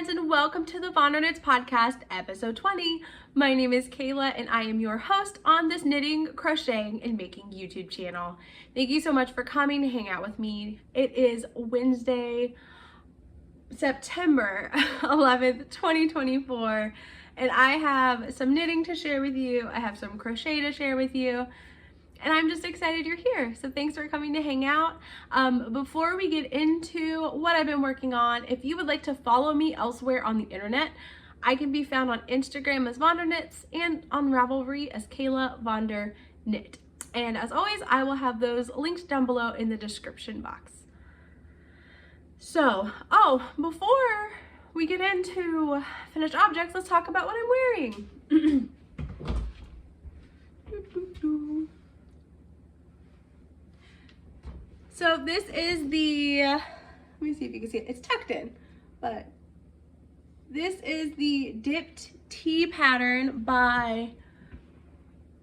friends, and welcome to the VonderKnits podcast, episode 20. My name is Kayla and I am your host on this knitting, crocheting, and making YouTube channel. Thank you so much for coming to hang out with me. It is Wednesday, September 11th, 2024, and I have some knitting to share with you. I have some crochet to share with you. And I'm just excited you're here. So thanks for coming to hang out. Before we get into what I've been working on, if you would like to follow me elsewhere on the internet, I can be found on Instagram as VonderKnits and on Ravelry as Kayla VonderKnit. And as always, I will have those linked down below in the description box. So, before we get into finished objects, let's talk about what I'm wearing. So this is the, let me see if you can see it, it's tucked in, but this is the Dipped Tee pattern by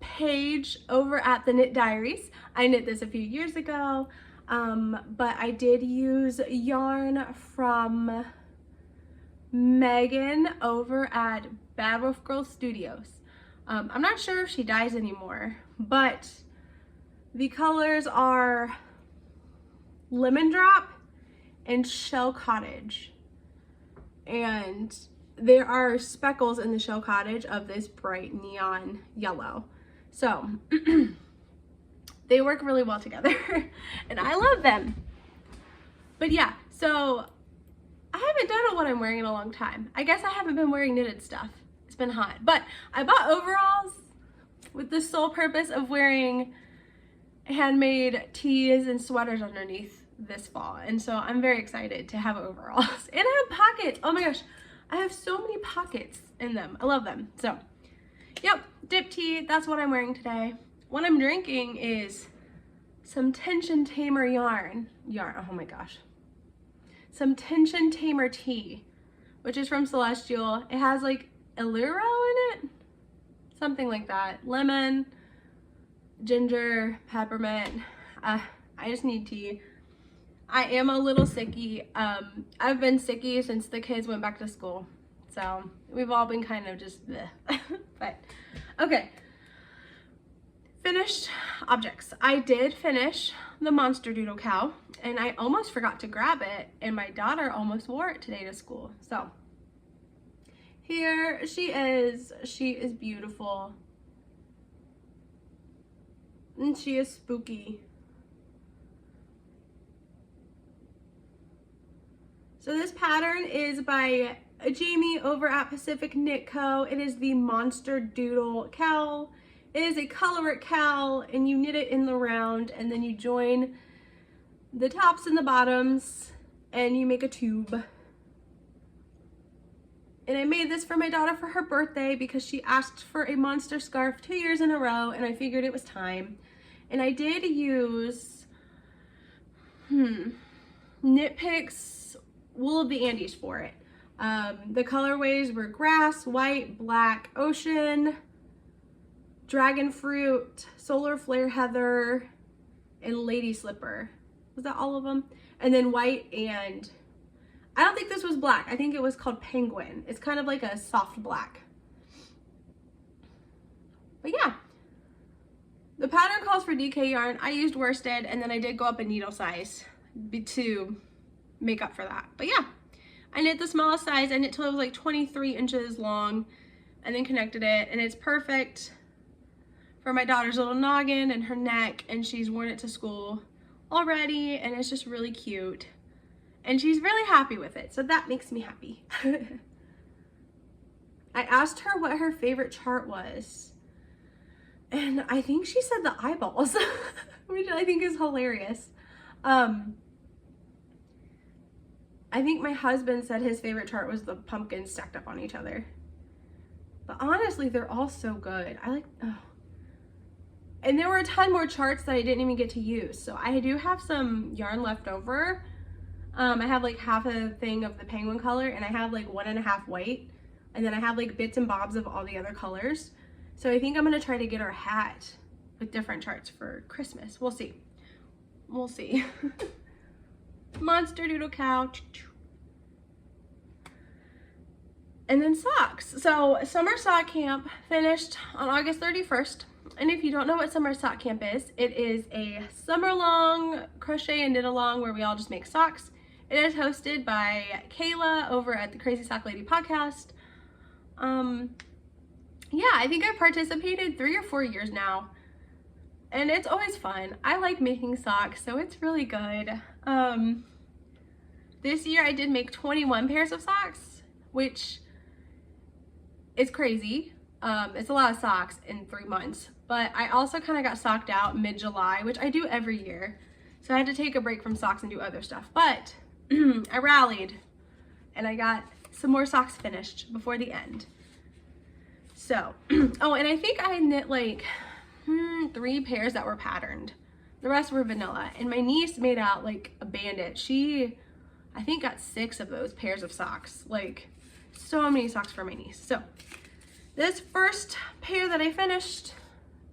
Paige over at the Knit Diaries. I knit this a few years ago, but I did use yarn from Megan over at Bad Wolf Girl Studios. I'm not sure if she dyes anymore, but the colors are Lemon Drop and Shell Cottage, and there are speckles in the Shell Cottage of this bright neon yellow, so they work really well together and I love them. But yeah, so I haven't done what I'm wearing in a long time. I guess I haven't been wearing knitted stuff. It's been hot, but I bought overalls with the sole purpose of wearing handmade tees and sweaters underneath this fall, and so I'm very excited to have overalls. And I have pockets. Oh my gosh, I have so many pockets in them. I love them. So yep, Dip Tee, that's what I'm wearing today. What I'm drinking is some Tension Tamer yarn. Oh my gosh, some Tension Tamer tea, which is from Celestial. It has like Illuro in it, something like that. Lemon, ginger, peppermint. I just need tea. I am a little sicky. I've been sicky since the kids went back to school, so we've all been kind of just bleh. But okay, finished objects. I did finish the Monster Doodle cowl, and I almost forgot to grab it, and my daughter almost wore it today to school. So here she is. She is beautiful, and she is spooky. So this pattern is by Jamie over at Pacific Knit Co. It is the Monster Doodle cowl. It is a colorwork cowl, and you knit it in the round, and then you join the tops and the bottoms, and you make a tube. And I made this for my daughter for her birthday because she asked for a monster scarf 2 years in a row, and I figured it was time. And I did use Knitpicks Wool of the Andes for it. The colorways were grass, white, black, ocean, dragonfruit, solar flare heather, and lady slipper. Was that all of them? And then white, and I don't think this was black. I think it was called penguin. It's kind of like a soft black. But yeah, the pattern calls for DK yarn. I used worsted, and then I did go up a needle size to make up for that. But yeah, I knit the smallest size. I knit till it was like 23 inches long, and then connected it, and it's perfect for my daughter's little noggin and her neck, and she's worn it to school already, and it's just really cute, and she's really happy with it, so that makes me happy. I asked her what her favorite chart was, and I think she said the eyeballs, which I think is hilarious. I think my husband said his favorite chart was the pumpkins stacked up on each other. But honestly, they're all so good. And there were a ton more charts that I didn't even get to use. So I do have some yarn left over. I have like half a thing of the penguin color, and I have like 1.5 white. And then I have like bits and bobs of all the other colors. So I think I'm gonna try to get our hat with different charts for Christmas. We'll see. We'll see. Monster Doodle cowl. And then socks. So summer sock camp finished on August 31st. And if you don't know what summer sock camp is, it is a summer long crochet and knit along where we all just make socks. It is hosted by Kayla over at the Crazy Sock Lady podcast. Yeah, I think I've participated 3 or 4 years now. And it's always fun. I like making socks, so it's really good. This year I did make 21 pairs of socks, which is crazy. It's a lot of socks in 3 months, but I also kind of got socked out mid-July, which I do every year. So I had to take a break from socks and do other stuff, but I rallied and I got some more socks finished before the end. So, oh, and I think I knit like 3 pairs that were patterned. The rest were vanilla, and my niece made out like a bandit. She, I think, got 6 of those pairs of socks. Like, so many socks for my niece. So this first pair that I finished,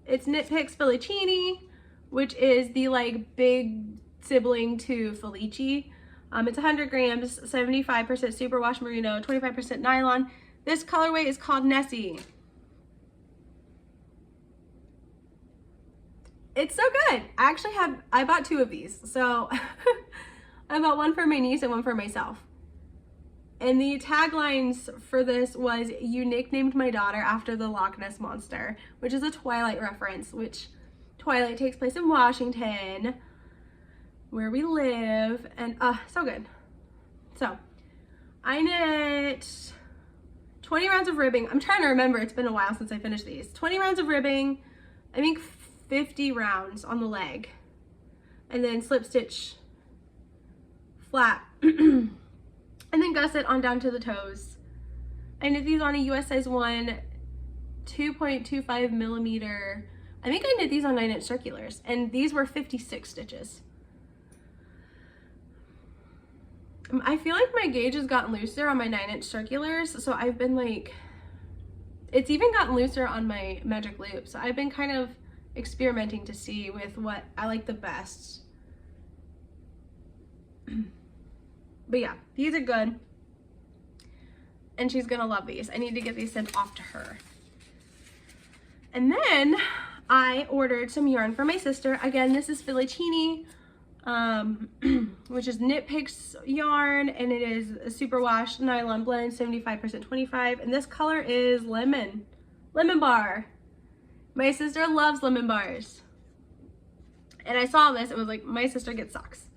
it's Knitpicks Felicini, which is the like big sibling to Felici. It's 100 grams, 75% superwash merino, 25% nylon. This colorway is called Nessie. It's so good. I bought 2 of these. So I bought one for my niece and one for myself. And the taglines for this was, "You nicknamed my daughter after the Loch Ness Monster," which is a Twilight reference, which Twilight takes place in Washington, where we live, and so good. So I knit 20 rounds of ribbing. I'm trying to remember, it's been a while since I finished these. 20 rounds of ribbing, I think 50 rounds on the leg, and then slip stitch flat and then gusset on down to the toes. I knit these on a US size 1 2.25 millimeter. I think I knit these on 9-inch circulars, and these were 56 stitches. I feel like my gauge has gotten looser on my 9-inch circulars, so I've been like, it's even gotten looser on my magic loop, so I've been kind of experimenting to see with what I like the best. But yeah, these are good, and she's gonna love these. I need to get these sent off to her. And then I ordered some yarn for my sister. Again, this is Felicini, which is Knitpicks yarn, and it is a superwash nylon blend, 75% 25, and this color is lemon bar. My sister loves lemon bars, and I saw this and was like, my sister gets socks.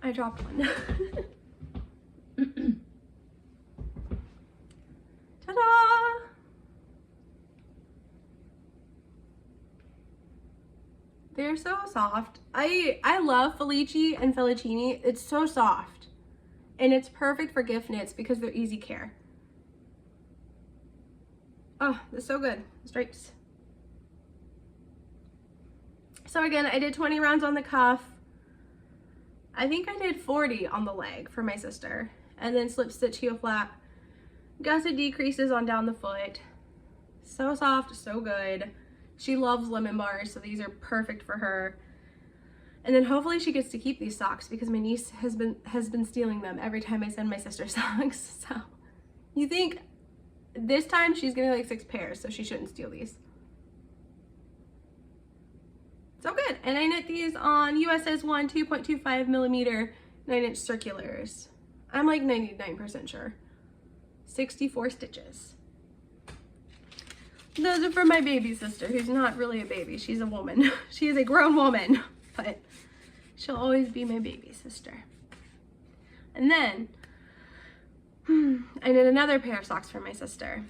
I dropped one. Ta-da! They're so soft. I love Felici and Felicini. It's so soft, and it's perfect for gift knits because they're easy care. Oh, they're so good. Stripes. So again, I did 20 rounds on the cuff. I think I did 40 on the leg for my sister, and then slip stitch heel flap. Gusset decreases on down the foot. So soft, so good. She loves lemon bars, so these are perfect for her. And then hopefully she gets to keep these socks because my niece has been stealing them every time I send my sister socks. So you think this time she's getting like 6 pairs, so she shouldn't steal these. So good. And I knit these on USS 1 2.25 millimeter 9-inch circulars. I'm like 99% sure. 64 stitches. Those are for my baby sister, who's not really a baby. She's a woman. She is a grown woman, but she'll always be my baby sister. And then I knit another pair of socks for my sister.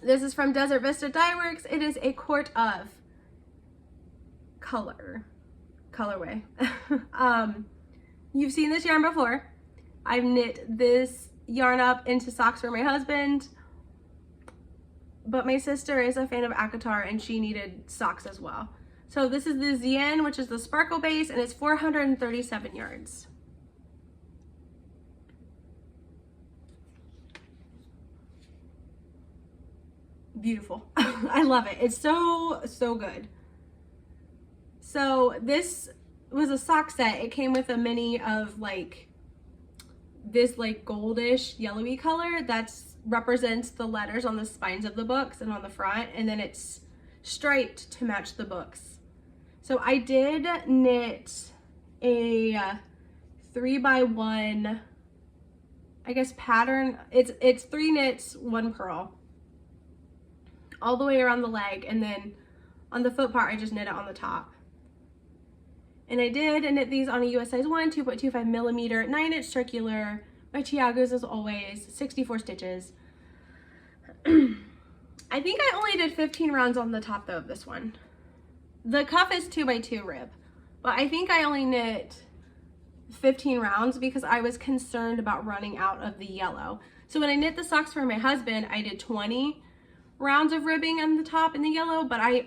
This is from Desert Vista Dyeworks. It is a quart of colorway. You've seen this yarn before. I've knit this yarn up into socks for my husband, but my sister is a fan of Akatar and she needed socks as well. So this is the Zien, which is the sparkle base, and it's 437 yards. Beautiful. I love it. It's so good. So this was a sock set. It came with a mini of like this like goldish yellowy color that's represents the letters on the spines of the books and on the front, and then it's striped to match the books. So I did knit a 3x1, I guess, pattern. It's 3 knits, 1 purl all the way around the leg, and then on the foot part I just knit it on the top. And I did knit these on a US size 1, 2.25 millimeter, 9-inch circular by Tiago's as always, 64 stitches. I think I only did 15 rounds on the top though of this one. The cuff is 2x2 rib, but I think I only knit 15 rounds because I was concerned about running out of the yellow. So when I knit the socks for my husband, I did 20 rounds of ribbing on the top in the yellow, but I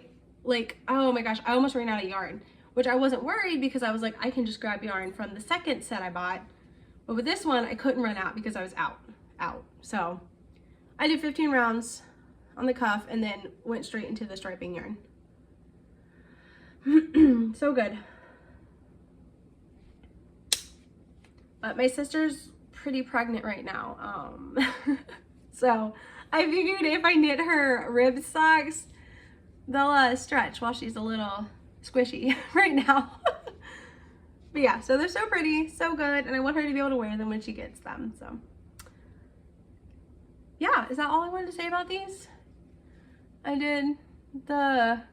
oh my gosh, I almost ran out of yarn, which I wasn't worried because I was like, I can just grab yarn from the second set I bought. But with this one, I couldn't run out because I was out. So I did 15 rounds on the cuff and then went straight into the striping yarn. So good. But my sister's pretty pregnant right now. So I figured if I knit her rib socks, they'll stretch while she's a little squishy right now. But yeah, so they're so pretty, so good, and I want her to be able to wear them when she gets them. So yeah, is that all I wanted to say about these? I did the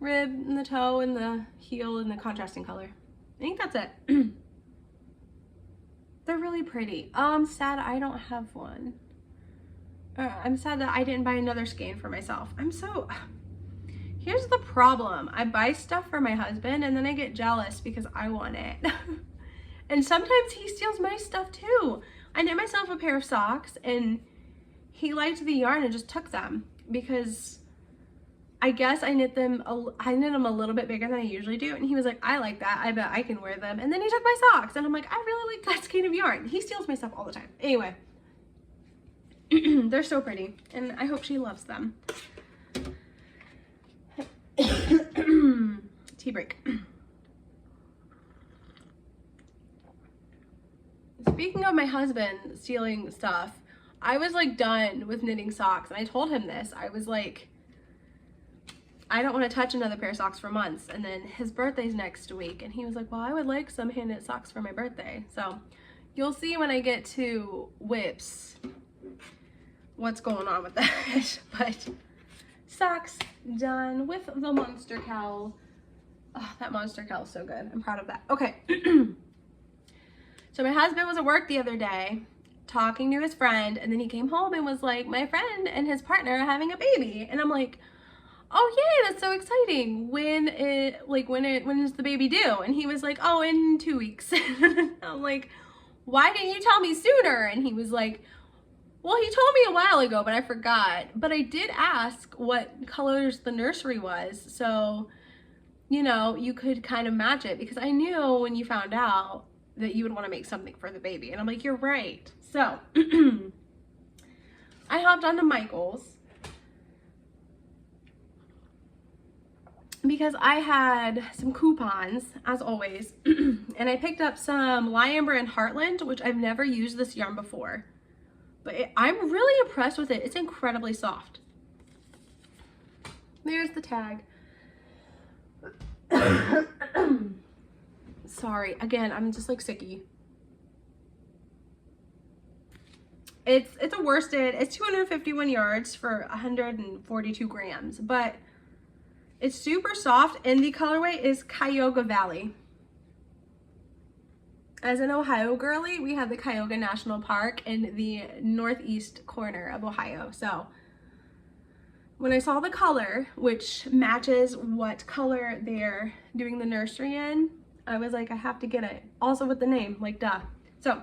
rib and the toe and the heel and the contrasting color. I think that's it. They're really pretty. I'm sad I don't have one. I'm sad that I didn't buy another skein for myself. Here's the problem. I buy stuff for my husband and then I get jealous because I want it. And sometimes he steals my stuff too. I knit myself a pair of socks and he liked the yarn and just took them because I guess I knit them a little bit bigger than I usually do. And he was like, I like that. I bet I can wear them. And then he took my socks and I'm like, I really like that skein of yarn. He steals my stuff all the time. Anyway, they're so pretty and I hope she loves them. Tea break. Speaking of my husband stealing stuff, I was like done with knitting socks and I told him this. I was like, I don't want to touch another pair of socks for months. And then his birthday's next week and he was like, well, I would like some hand knit socks for my birthday. So you'll see when I get to whips what's going on with that. But socks done with the monster cowl. Oh, that monster cowl is so good. I'm proud of that. Okay. So my husband was at work the other day talking to his friend, and then he came home and was like, my friend and his partner are having a baby. And I'm like, oh yay, that's so exciting. When is the baby due? And he was like, oh, in 2 weeks. I'm like, why didn't you tell me sooner? And he was like, well, he told me a while ago, but I forgot. But I did ask what colors the nursery was. So, you know, you could kind of match it because I knew when you found out that you would want to make something for the baby. And I'm like, you're right. So I hopped onto Michael's because I had some coupons, as always, and I picked up some Lyamber and Heartland, which I've never used this yarn before. But I'm really impressed with it. It's incredibly soft. There's the tag. Sorry, again, I'm just like sicky. It's a worsted. It's 251 yards for 142 grams, but it's super soft, and the colorway is Cuyahoga Valley. As an Ohio girly, we have the Cuyahoga National Park in the northeast corner of Ohio. So when I saw the color, which matches what color they're doing the nursery in, I was like, I have to get it. Also with the name, like duh. So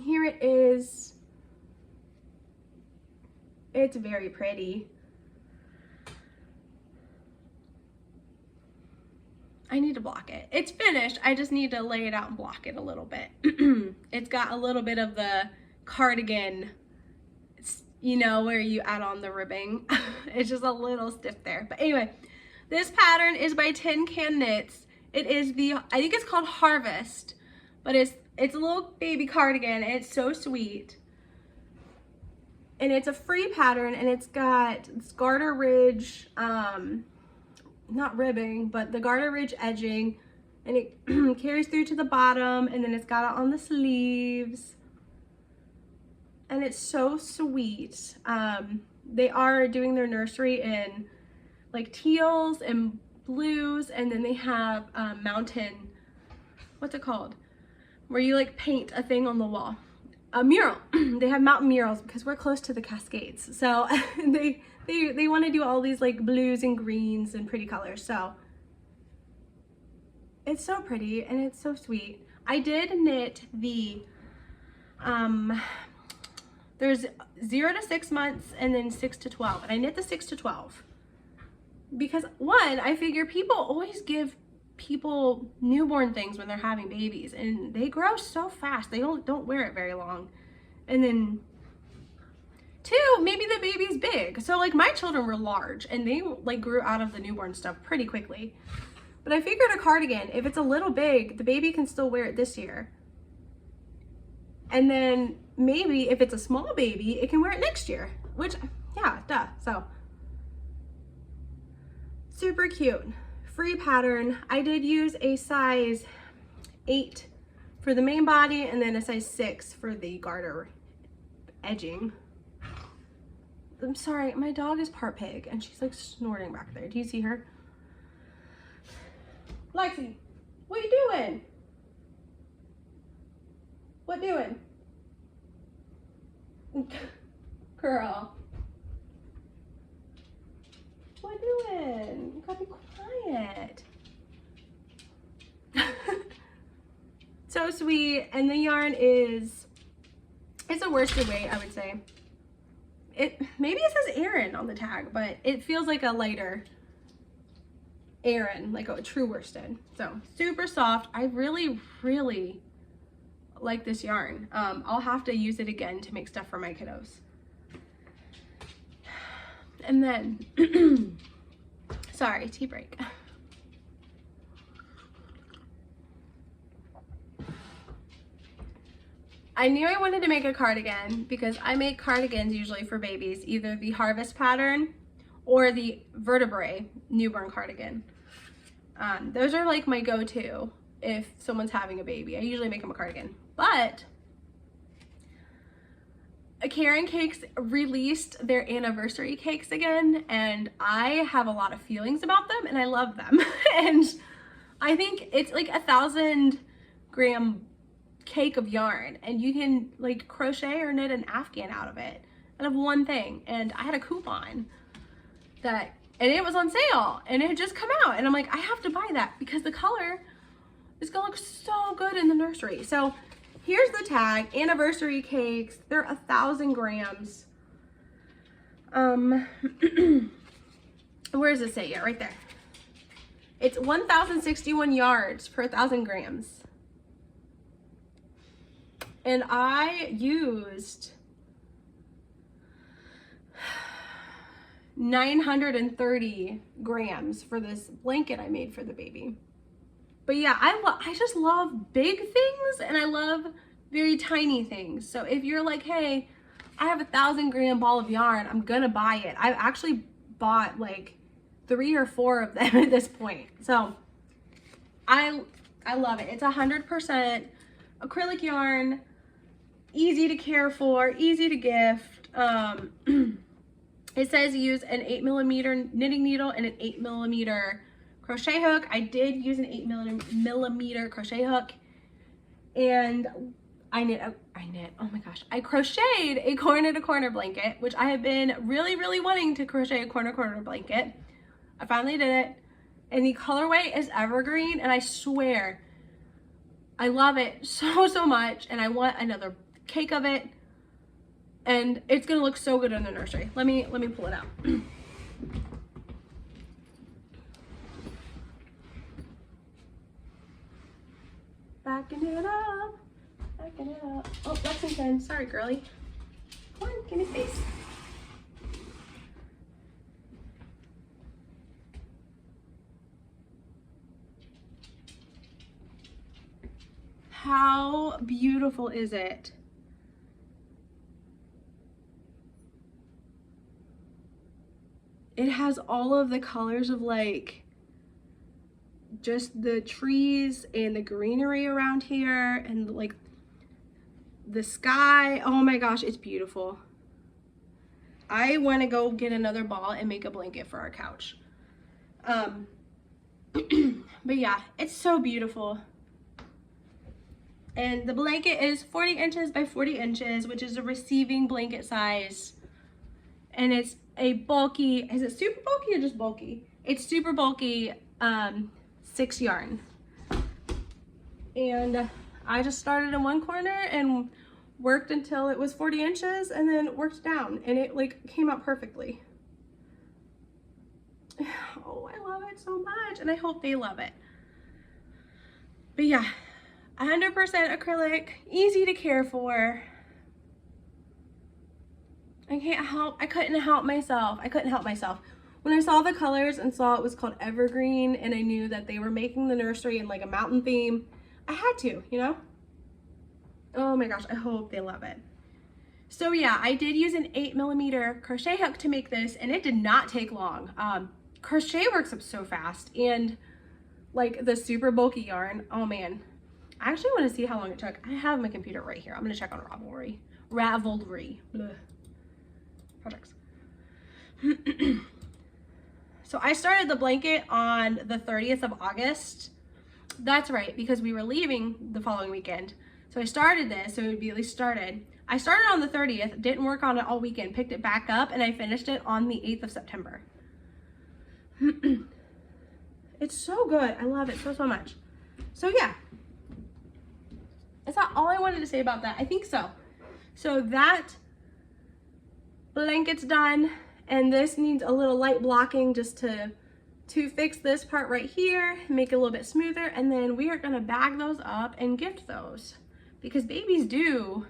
here it is. It's very pretty. I need to block it. It's finished. I just need to lay it out and block it a little bit. It's got a little bit of the cardigan, you know, where you add on the ribbing. It's just a little stiff there. But anyway, this pattern is by Tincan Knits. It is I think it's called Harvest, but it's It's a little baby cardigan, and it's so sweet. And it's a free pattern, and it's got this garter ridge, not ribbing, but the garter ridge edging, and it carries through to the bottom, and then it's got it on the sleeves. And it's so sweet. They are doing their nursery in like teals and blues, and then they have mountain, what's it called? Where you like paint a thing on the wall. A mural. They have mountain murals because we're close to the Cascades. So they want to do all these like blues and greens and pretty colors. So it's so pretty and it's so sweet. I did knit the, there's 0 to 6 months and then 6 to 12. And I knit the 6 to 12 because one, I figure people always give people newborn things when they're having babies, and they grow so fast. They don't wear it very long. And then two, maybe the baby's big. So like my children were large and they like grew out of the newborn stuff pretty quickly. But I figured a cardigan, if it's a little big, the baby can still wear it this year. And then maybe if it's a small baby, it can wear it next year, which, yeah, duh. So super cute. Free pattern. I did use a size 8 for the main body and then a size 6 for the garter edging. I'm sorry, my dog is part pig and she's like snorting back there. Do you see her? Lexi, what you doing? What doing? Girl. What doing? You gotta be quiet. So sweet, and the yarn is, it's a worsted weight, I would say. It maybe it says Aran on the tag, but it feels like a lighter Aran, like a true worsted. So super soft. I really like this yarn. I'll have to use it again to make stuff for my kiddos. And then, sorry, tea break. I knew I wanted to make a cardigan because I make cardigans usually for babies, either the harvest pattern or the vertebrae newborn cardigan. Those are like my go-to if someone's having a baby. I usually make them a cardigan, but Caron Cakes released their anniversary cakes again, and I have a lot of feelings about them, and I love them. And I think it's like 1,000 gram cake of yarn, and you can like crochet or knit an afghan out of it, out of one thing. And I had a coupon that, and it was on sale, and it had just come out, and I'm like, I have to buy that because the color is gonna look so good in the nursery. So here's the tag, anniversary cakes. They're 1,000 grams. Where does it say? Yeah, right there. It's 1,061 yards per 1,000 grams. And I used 930 grams for this blanket I made for the baby. But yeah, I just love big things, and I love very tiny things. So if you're like, hey, I have 1,000 gram ball of yarn, I'm gonna buy it. I've actually bought like 3 or 4 of them at this point. So I love it. It's 100% acrylic yarn, easy to care for, easy to gift. It says use an 8mm knitting needle and an 8mm crochet hook. I did use an 8mm crochet hook, and I crocheted a corner to corner blanket, which I have been really wanting to crochet a corner to corner blanket. I finally did it, and the colorway is evergreen, and I swear I love it so much, and I want another cake of it, and it's gonna look so good in the nursery. Let me pull it out. Backing it up, backing it up. Oh, Lexington, sorry girly. Come on, give me space. How beautiful is it? It has all of the colors of like just the trees and the greenery around here and like the sky. Oh my gosh, it's beautiful. I want to go get another ball and make a blanket for our couch. But yeah, it's so beautiful. And the blanket is 40 inches by 40 inches, which is a receiving blanket size. And it's a bulky, is it super bulky or just bulky? It's super bulky 6 yarn. And I just started in one corner and worked until it was 40 inches and then worked down, and it like came out perfectly. Oh, I love it so much, and I hope they love it. But yeah, 100% acrylic, easy to care for. I couldn't help myself. When I saw the colors and saw it was called Evergreen, and I knew that they were making the nursery in like a mountain theme, I had to, you know? Oh my gosh, I hope they love it. So yeah, I did use an 8mm crochet hook to make this, and it did not take long. Crochet works up so fast, and like the super bulky yarn, oh man. I actually want to see how long it took. I have my computer right here. I'm going to check on Ravelry. Blech. Projects. So I started the blanket on the 30th of August. That's right, because we were leaving the following weekend. So I started this, so it would be at least started. I started on the 30th, didn't work on it all weekend, picked it back up, and I finished it on the 8th of September. It's so good. I love it so, so much. So yeah. Is that all I wanted to say about that? I think so. So that blanket's done, and this needs a little light blocking just to fix this part right here, make it a little bit smoother, and then we are gonna bag those up and gift those because babies due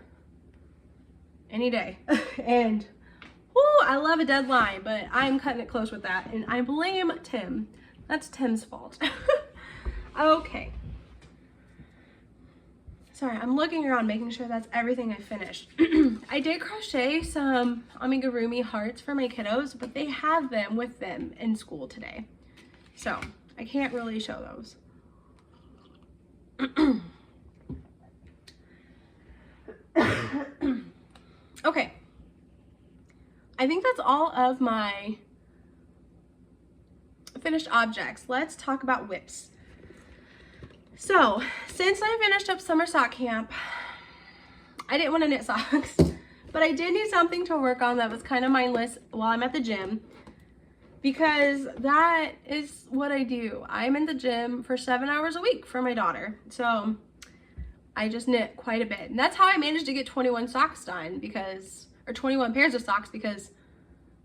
any day. And whoo, I love a deadline, but I'm cutting it close with that, and I blame Tim. That's Tim's fault. Okay. Sorry, I'm looking around making sure that's everything I finished. I did crochet some amigurumi hearts for my kiddos, but they have them with them in school today. So I can't really show those. Okay. I think that's all of my finished objects. Let's talk about whips. So, since I finished up summer sock camp, I didn't want to knit socks, but I did need something to work on that was kind of mindless while I'm at the gym, because that is what I do. I'm in the gym for 7 hours a week for my daughter, so I just knit quite a bit. And that's how I managed to get 21 socks done, or 21 pairs of socks, because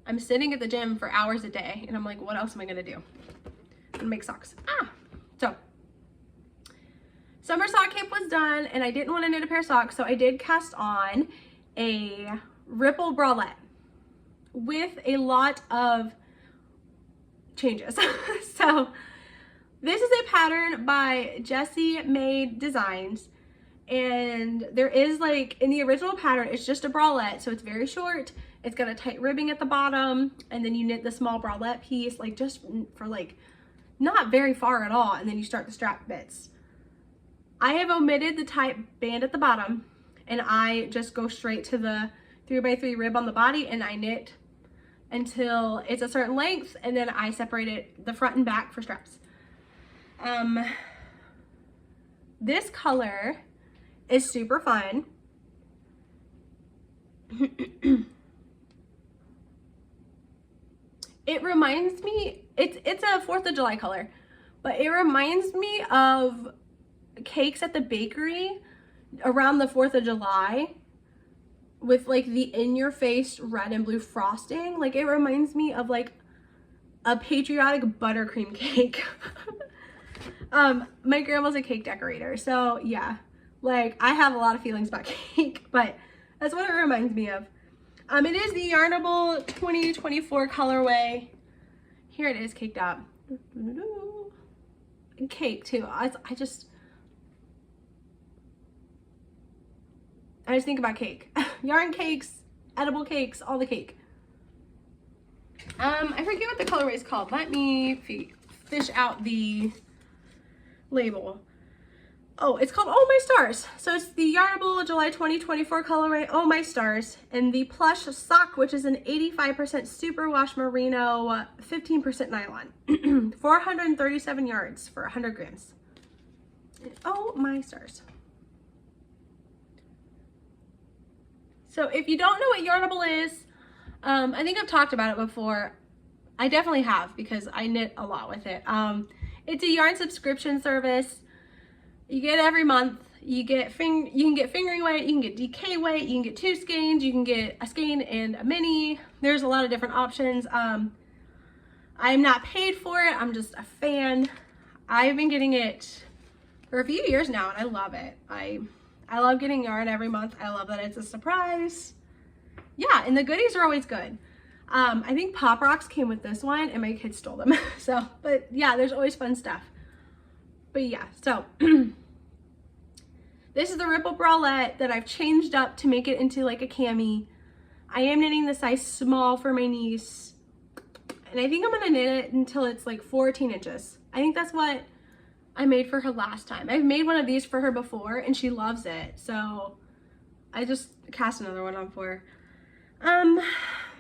I'm sitting at the gym for hours a day, and I'm like, what else am I going to do? I'm going to make socks. So summer sock camp was done, and I didn't want to knit a pair of socks, so I did cast on a ripple bralette with a lot of changes. So this is a pattern by Jessie Maed Designs, and there is like, in the original pattern, it's just a bralette, so it's very short. It's got a tight ribbing at the bottom, and then you knit the small bralette piece, like just for like not very far at all, and then you start the strap bits. I have omitted the tight band at the bottom, and I just go straight to the 3x3 rib on the body, and I knit until it's a certain length, and then I separate it the front and back for straps. This color is super fun. It reminds me, it's a 4th of July color, but it reminds me of cakes at the bakery around the 4th of July with like the in-your-face red and blue frosting. Like, it reminds me of like a patriotic buttercream cake. My grandma's a cake decorator, so yeah, like I have a lot of feelings about cake, but that's what it reminds me of. It is the Yarnable 2024 colorway. Here it is, caked up. Cake too. I just think about cake. Yarn cakes, edible cakes, all the cake. I forget what the colorway is called. Let me fish out the label. Oh, it's called Oh My Stars. So it's the Yarnable July 2024 colorway, Oh My Stars, and the plush sock, which is an 85% superwash merino, 15% nylon. 437 yards for 100 grams. Oh My Stars. So if you don't know what Yarnable is, I think I've talked about it before. I definitely have because I knit a lot with it. It's a yarn subscription service. You get every month. You can get fingering weight, you can get DK weight, you can get 2 skeins, you can get a skein and a mini. There's a lot of different options. I'm not paid for it. I'm just a fan. I've been getting it for a few years now and I love it. I love getting yarn every month. I love that it's a surprise. Yeah, and the goodies are always good. I think Pop Rocks came with this one and my kids stole them. So, but yeah, there's always fun stuff. But yeah, so this is the Ripple Bralette that I've changed up to make it into like a cami. I am knitting the size small for my niece. And I think I'm gonna knit it until it's like 14 inches. I think that's what I made for her last time. I've made one of these for her before and she loves it. So I just cast another one on for her.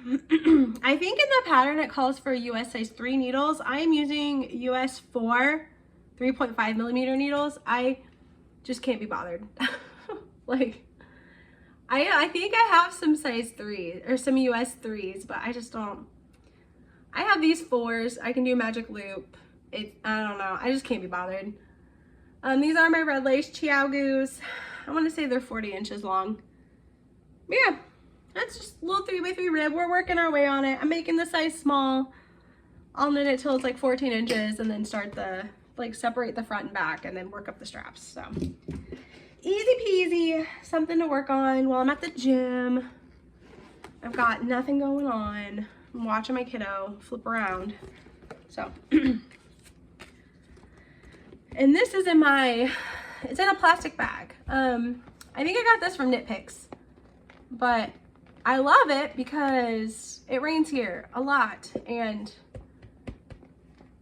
I think in the pattern it calls for US size 3 needles. I am using US 4 3.5 millimeter needles. I just can't be bothered. Like, I think I have some size 3 or some US 3s, but I just don't. I have these 4s. I can do magic loop. I don't know. I just can't be bothered. These are my red lace Chiaogus. I want to say they're 40 inches long. Yeah, that's just a little 3x3 rib. We're working our way on it. I'm making the size small. I'll knit it till it's like 14 inches and then start the, like, separate the front and back and then work up the straps. So easy peasy, something to work on while I'm at the gym. I've got nothing going on. I'm watching my kiddo flip around. So, and this is in my, it's in a plastic bag. I think I got this from Knitpicks, but I love it because it rains here a lot and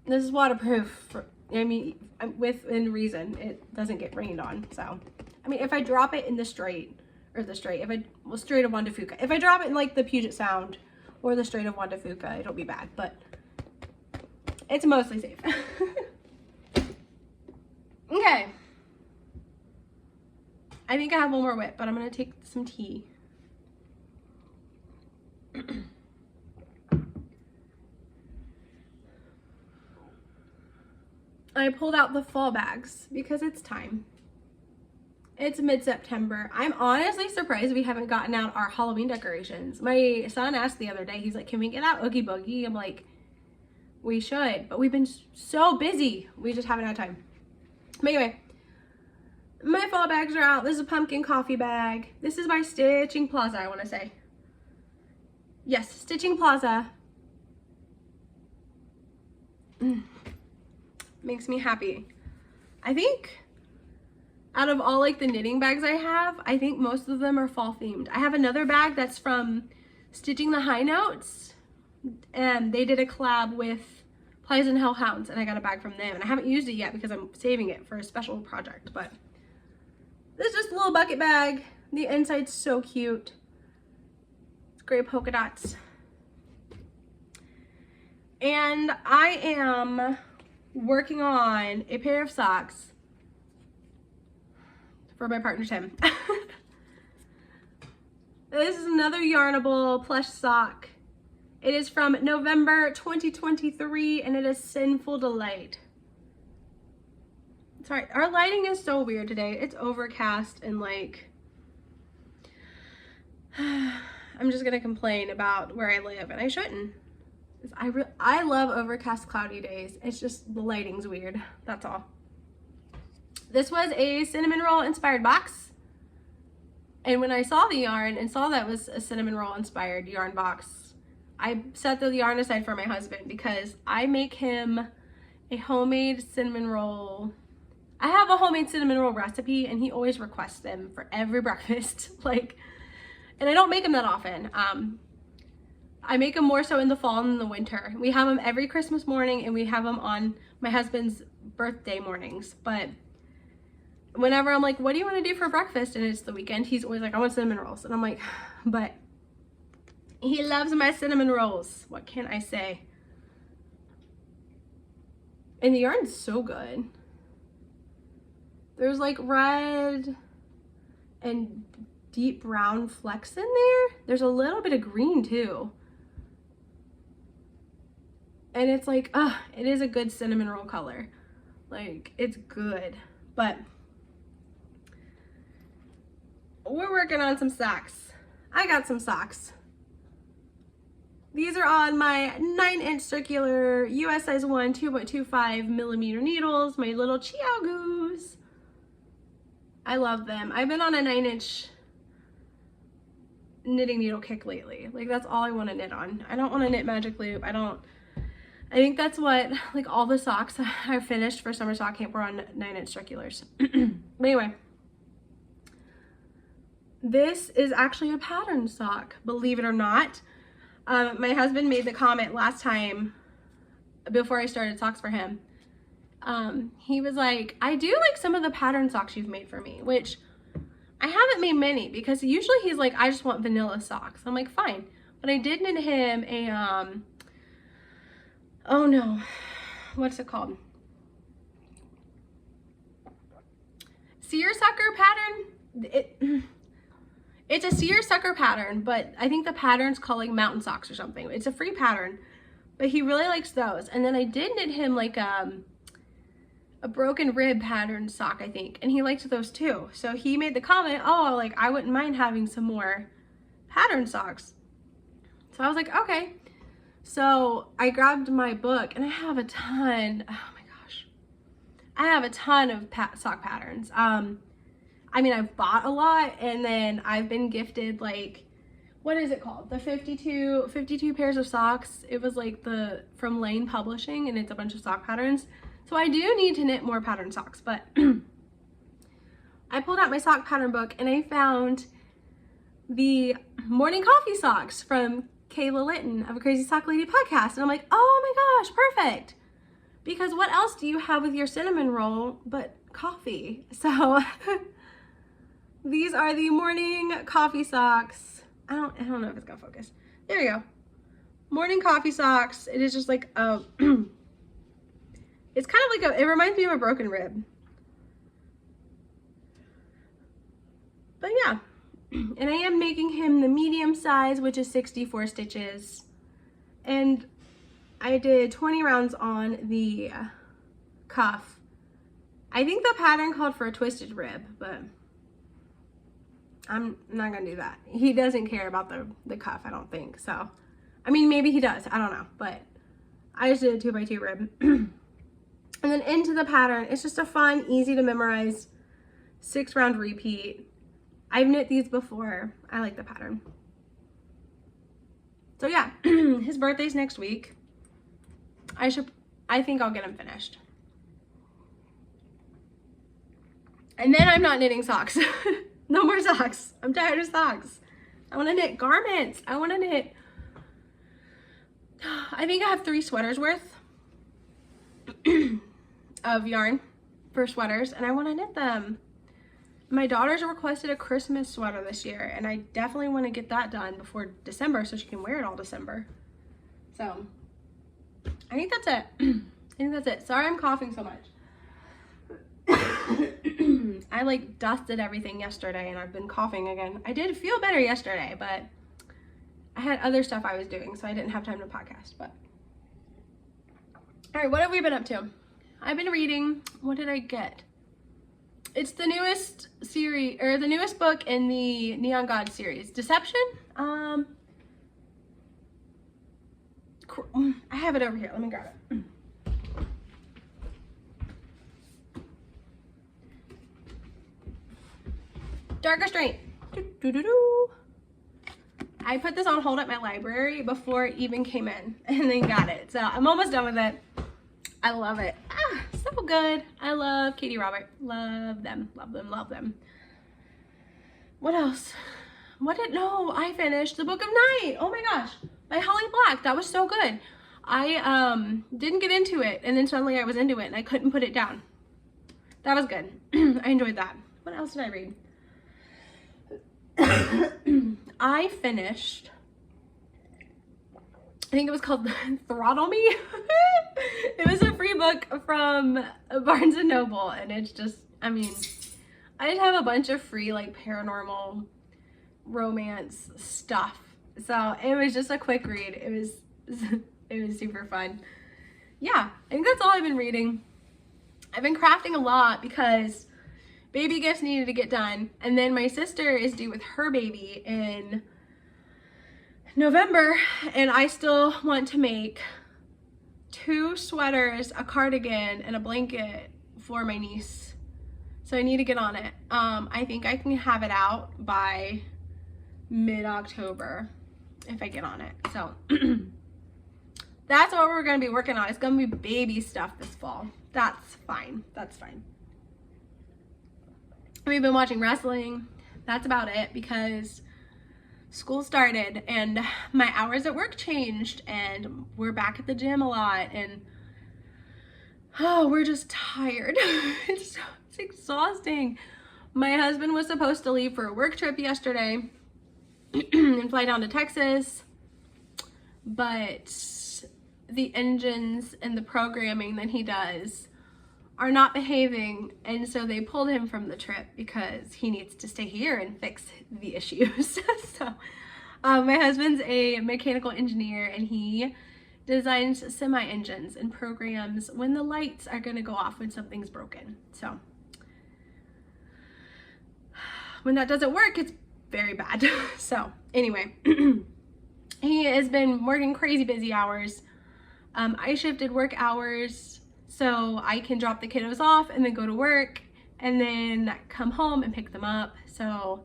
this is waterproof. I mean, within reason, it doesn't get rained on. So, I mean, if I drop it in the Strait of Juan de Fuca, if I drop it in like the Puget Sound or the Strait of Juan de Fuca, it'll be bad, but it's mostly safe. Okay. I think I have one more whip, but I'm gonna take some tea. I pulled out the fall bags because it's time. It's mid-September. I'm honestly surprised we haven't gotten out our Halloween decorations. My son asked the other day, he's like, can we get out Oogie Boogie? I'm like, we should, but we've been so busy. We just haven't had time. But anyway, my fall bags are out. This is a pumpkin coffee bag. This is by Stitching Plaza, I want to say. Yes, Stitching Plaza. Makes me happy. I think out of all like the knitting bags I have, I think most of them are fall themed. I have another bag that's from Stitching the High Notes, and they did a collab with Plies and Hellhounds, and I got a bag from them, and I haven't used it yet because I'm saving it for a special project. But this is just a little bucket bag. The inside's so cute. It's gray polka dots. And I am working on a pair of socks for my partner Tim. This is another Yarnable plush sock. It is from November 2023 and it is Sinful Delight. Sorry, our lighting is so weird today. It's overcast and like, I'm just gonna complain about where I live and I shouldn't. I love overcast cloudy days. It's just the lighting's weird, that's all. This was a cinnamon roll inspired box. And when I saw the yarn and saw that it was a cinnamon roll inspired yarn box, I set the yarn aside for my husband because I make him a homemade cinnamon roll I have a homemade cinnamon roll recipe and he always requests them for every breakfast. Like, and I don't make them that often. I make them more so in the fall and in the winter. We have them every Christmas morning and we have them on my husband's birthday mornings. But whenever I'm like, what do you want to do for breakfast? And it's the weekend, he's always like, I want cinnamon rolls. And I'm like, but he loves my cinnamon rolls. What can I say? And the yarn's so good. There's like red and deep brown flecks in there. There's a little bit of green too. And it's like, it is a good cinnamon roll color. Like, it's good. But we're working on some socks. I got some socks. These are on my 9-inch circular US size 1 2.25 millimeter needles, my little Cuyahogas. I love them. I've been on a 9-inch knitting needle kick lately. Like, that's all I want to knit on. I don't want to knit magic loop. I think that's what, like, all the socks I finished for summer sock camp were on 9-inch circulars. But anyway, this is actually a pattern sock, believe it or not. My husband made the comment last time before I started socks for him. He was like, I do like some of the pattern socks you've made for me, which I haven't made many because usually he's like, I just want vanilla socks. I'm like, fine. But I did knit him a, oh no, what's it called? Seersucker pattern? It's a seersucker pattern, but I think the pattern's called like mountain socks or something. It's a free pattern, but he really likes those. And then I did knit him like a broken rib pattern sock, I think, and he liked those too. So he made the comment, oh, like, I wouldn't mind having some more pattern socks. So I was like, okay. So I grabbed my book and I have a ton, oh my gosh, I have a ton of sock patterns. I mean, I've bought a lot, and then I've been gifted, like, what is it called? The 52 pairs of socks. It was like from Lane Publishing, and it's a bunch of sock patterns. So I do need to knit more pattern socks, but I pulled out my sock pattern book and I found the morning coffee socks from Kayla Litton of a Crazy Sock Lady podcast. And I'm like, oh my gosh, perfect. Because what else do you have with your cinnamon roll but coffee? So these are the morning coffee socks. I don't know if it's gonna focus. There you go. Morning coffee socks. It is just like a it's kind of like it reminds me of a broken rib. But yeah, and I am making him the medium size, which is 64 stitches. And I did 20 rounds on the cuff. I think the pattern called for a twisted rib, but I'm not gonna do that. He doesn't care about the cuff, I don't think. So, I mean, maybe he does, I don't know, but I just did a 2x2 rib. And then into the pattern, it's just a fun, easy to memorize 6-round repeat. I've knit these before. I like the pattern. So yeah, his birthday's next week. I think I'll get him finished. And then I'm not knitting socks. No more socks. I'm tired of socks. I want to knit garments. I want to knit, I think I have 3 sweaters worth of yarn for sweaters, and I want to knit them. My daughter's requested a Christmas sweater this year, and I definitely want to get that done before December so she can wear it all December. So I think that's it. I think that's it. Sorry I'm coughing so much. I like dusted everything yesterday and I've been coughing again. I did feel better yesterday, but I had other stuff I was doing, so I didn't have time to podcast. But all right, what have we been up to? I've been reading. What did I get? It's the newest series, or the newest book in the Neon God series, Deception. I have it over here. Let me grab it. Dark Restraint. I put this on hold at my library before it even came in, and then got it. So I'm almost done with it. I love it. Ah, so so good. I love Katie Robert. Love them, love them, love them. What else? No, I finished The Book of Night. Oh my gosh, by Holly Black. That was so good. I didn't get into it, and then suddenly I was into it and I couldn't put it down. That was good. I enjoyed that. What else did I read? I finished, I think it was called Throttle Me. It was a free book from Barnes & Noble, and it's just, I mean, I just have a bunch of free like paranormal romance stuff. So it was just a quick read. It was super fun. Yeah, I think that's all I've been reading. I've been crafting a lot because baby gifts needed to get done, and then my sister is due with her baby in November, and I still want to make 2 sweaters, a cardigan, and a blanket for my niece. So I need to get on it. I think I can have it out by mid-October if I get on it. So that's what we're gonna be working on. It's gonna be baby stuff this fall. That's fine. That's fine. We've been watching wrestling. That's about it because school started and my hours at work changed and we're back at the gym a lot, and oh, we're just tired. It's exhausting. My husband was supposed to leave for a work trip yesterday and fly down to Texas, but the engines and the programming that he does are not behaving, and so they pulled him from the trip because he needs to stay here and fix the issues. So my husband's a mechanical engineer, and he designs semi-engines and programs when the lights are going to go off when something's broken. So when that doesn't work, it's very bad. So anyway, he has been working crazy busy hours. I shifted work hours so I can drop the kiddos off and then go to work and then come home and pick them up. So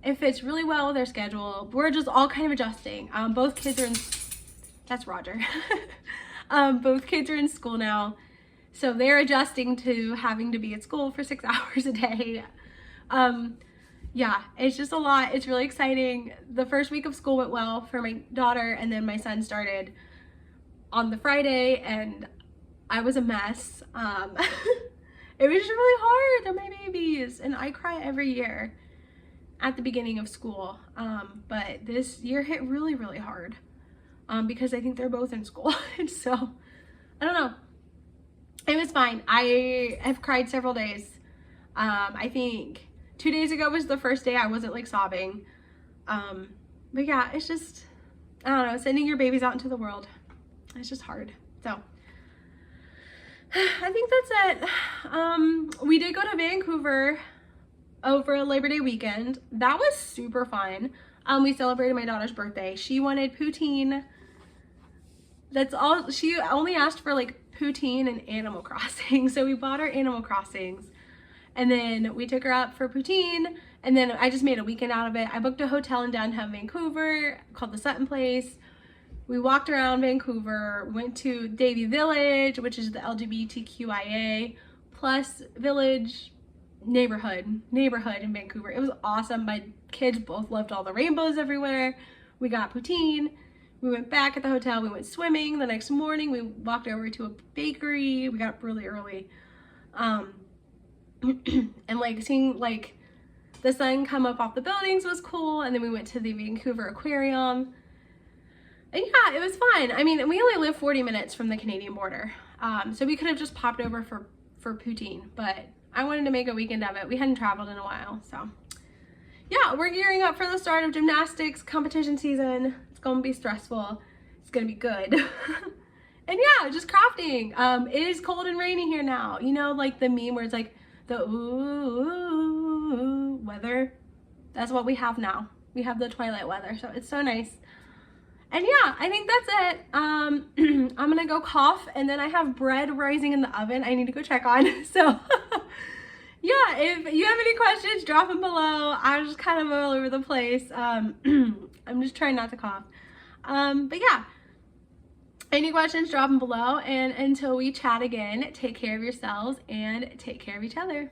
it fits really well with their schedule. We're just all kind of adjusting. Both kids are in, that's Roger. Both kids are in school now. So they're adjusting to having to be at school for 6 hours a day. Yeah, it's just a lot. It's really exciting. The first week of school went well for my daughter, and then my son started on the Friday, and I was a mess. It was just really hard. They're my babies, and I cry every year at the beginning of school. But this year hit really, really hard because I think they're both in school. And so, I don't know. It was fine. I have cried several days. I think 2 days ago was the first day I wasn't like sobbing. But yeah, it's just, I don't know, sending your babies out into the world. It's just hard. So I think that's it. We did go to Vancouver over Labor Day weekend. That was super fun. We celebrated my daughter's birthday. She wanted poutine. That's all. She only asked for like poutine and Animal Crossing. So we bought her Animal Crossings, and then we took her out for poutine, and then I just made a weekend out of it. I booked a hotel in downtown Vancouver called the Sutton Place. We walked around Vancouver, went to Davie Village, which is the LGBTQIA plus village neighborhood in Vancouver. It was awesome. My kids both loved all the rainbows everywhere. We got poutine. We went back at the hotel. We went swimming. The next morning, we walked over to a bakery. We got up really early. And like seeing like the sun come up off the buildings was cool. And then we went to the Vancouver Aquarium. And yeah, it was fun. I mean, we only live 40 minutes from the Canadian border. So we could have just popped over for poutine, but I wanted to make a weekend of it. We hadn't traveled in a while. So yeah, we're gearing up for the start of gymnastics competition season. It's gonna be stressful. It's gonna be good. And yeah, just crafting. It is cold and rainy here now. You know, like the meme where it's like the ooh weather. That's what we have now. We have the twilight weather, so it's so nice. And yeah, I think that's it. I'm gonna go cough, and then I have bread rising in the oven I need to go check on. So yeah, if you have any questions, drop them below. I'm just kind of all over the place. I'm just trying not to cough. But yeah, Any questions, drop them below. And until we chat again, take care of yourselves and take care of each other.